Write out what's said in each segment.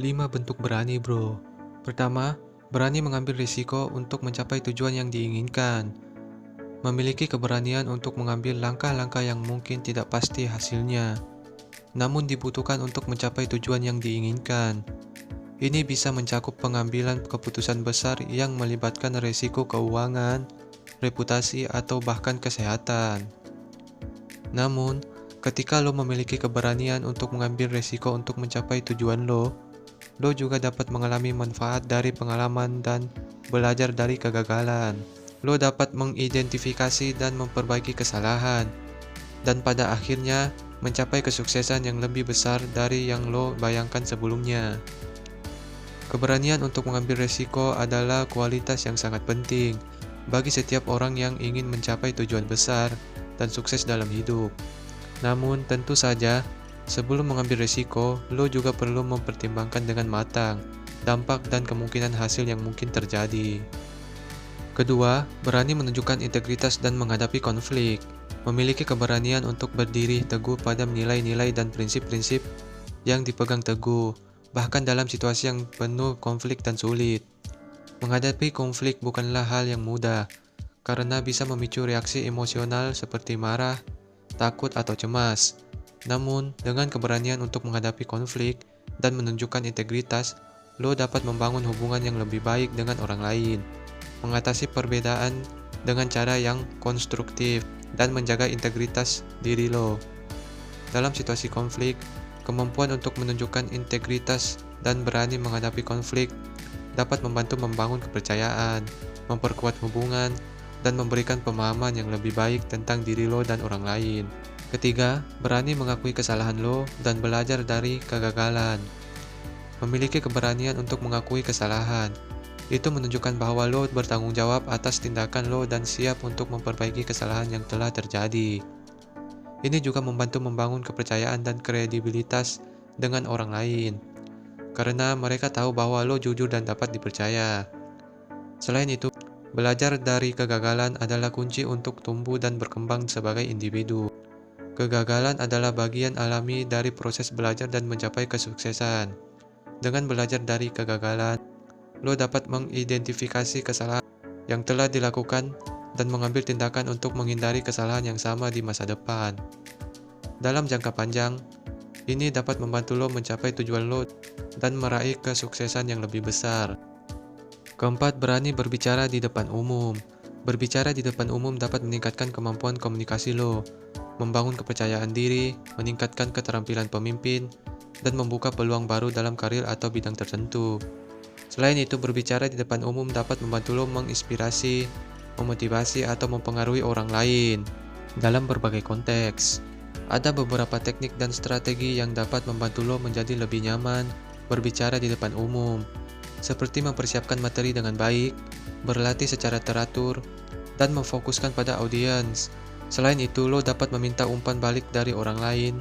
5 bentuk berani, bro. Pertama, berani mengambil risiko untuk mencapai tujuan yang diinginkan. Memiliki keberanian untuk mengambil langkah-langkah yang mungkin tidak pasti hasilnya, namun dibutuhkan untuk mencapai tujuan yang diinginkan. Ini bisa mencakup pengambilan keputusan besar yang melibatkan risiko keuangan, reputasi, atau bahkan kesehatan. Namun, ketika lo memiliki keberanian untuk mengambil risiko untuk mencapai tujuan lo juga dapat mengalami manfaat dari pengalaman dan belajar dari kegagalan. Lo dapat mengidentifikasi dan memperbaiki kesalahan, dan pada akhirnya mencapai kesuksesan yang lebih besar dari yang lo bayangkan sebelumnya. Keberanian untuk mengambil risiko adalah kualitas yang sangat penting bagi setiap orang yang ingin mencapai tujuan besar dan sukses dalam hidup. Namun, tentu saja, sebelum mengambil risiko, lo juga perlu mempertimbangkan dengan matang dampak dan kemungkinan hasil yang mungkin terjadi. Kedua, berani menunjukkan integritas dan menghadapi konflik. Memiliki keberanian untuk berdiri teguh pada nilai-nilai dan prinsip-prinsip yang dipegang teguh, bahkan dalam situasi yang penuh konflik dan sulit. Menghadapi konflik bukanlah hal yang mudah, karena bisa memicu reaksi emosional seperti marah, takut, atau cemas. Namun, dengan keberanian untuk menghadapi konflik dan menunjukkan integritas, lo dapat membangun hubungan yang lebih baik dengan orang lain, mengatasi perbedaan dengan cara yang konstruktif, dan menjaga integritas diri lo. Dalam situasi konflik, kemampuan untuk menunjukkan integritas dan berani menghadapi konflik dapat membantu membangun kepercayaan, memperkuat hubungan, dan memberikan pemahaman yang lebih baik tentang diri lo dan orang lain. Ketiga, berani mengakui kesalahan lo dan belajar dari kegagalan. Memiliki keberanian untuk mengakui kesalahan itu menunjukkan bahwa lo bertanggung jawab atas tindakan lo dan siap untuk memperbaiki kesalahan yang telah terjadi. Ini juga membantu membangun kepercayaan dan kredibilitas dengan orang lain, karena mereka tahu bahwa lo jujur dan dapat dipercaya. Selain itu, belajar dari kegagalan adalah kunci untuk tumbuh dan berkembang sebagai individu. Kegagalan adalah bagian alami dari proses belajar dan mencapai kesuksesan. Dengan belajar dari kegagalan, lo dapat mengidentifikasi kesalahan yang telah dilakukan dan mengambil tindakan untuk menghindari kesalahan yang sama di masa depan. Dalam jangka panjang, ini dapat membantu lo mencapai tujuan lo dan meraih kesuksesan yang lebih besar. Keempat, berani berbicara di depan umum. Berbicara di depan umum dapat meningkatkan kemampuan komunikasi lo, membangun kepercayaan diri, meningkatkan keterampilan pemimpin, dan membuka peluang baru dalam karir atau bidang tertentu. Selain itu, berbicara di depan umum dapat membantu lo menginspirasi, memotivasi, atau mempengaruhi orang lain dalam berbagai konteks. Ada beberapa teknik dan strategi yang dapat membantu lo menjadi lebih nyaman berbicara di depan umum, seperti mempersiapkan materi dengan baik, berlatih secara teratur, dan memfokuskan pada audiens. Selain itu, lo dapat meminta umpan balik dari orang lain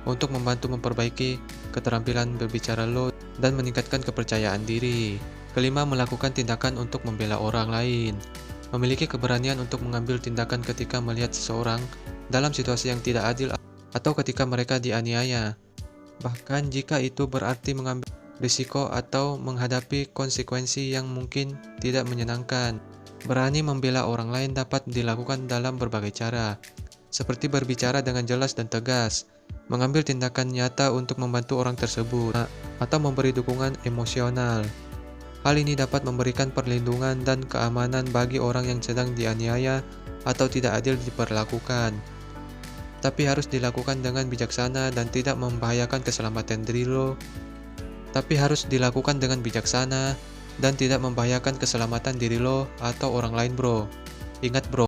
untuk membantu memperbaiki keterampilan berbicara lo dan meningkatkan kepercayaan diri. Kelima, melakukan tindakan untuk membela orang lain. Memiliki keberanian untuk mengambil tindakan ketika melihat seseorang dalam situasi yang tidak adil atau ketika mereka dianiaya, bahkan jika itu berarti mengambil risiko atau menghadapi konsekuensi yang mungkin tidak menyenangkan. Berani membela orang lain dapat dilakukan dalam berbagai cara, seperti berbicara dengan jelas dan tegas, mengambil tindakan nyata untuk membantu orang tersebut, atau memberi dukungan emosional. Hal ini dapat memberikan perlindungan dan keamanan bagi orang yang sedang dianiaya atau tidak adil diperlakukan. Tapi harus dilakukan dengan bijaksana dan tidak membahayakan keselamatan diri lo. Ingat bro,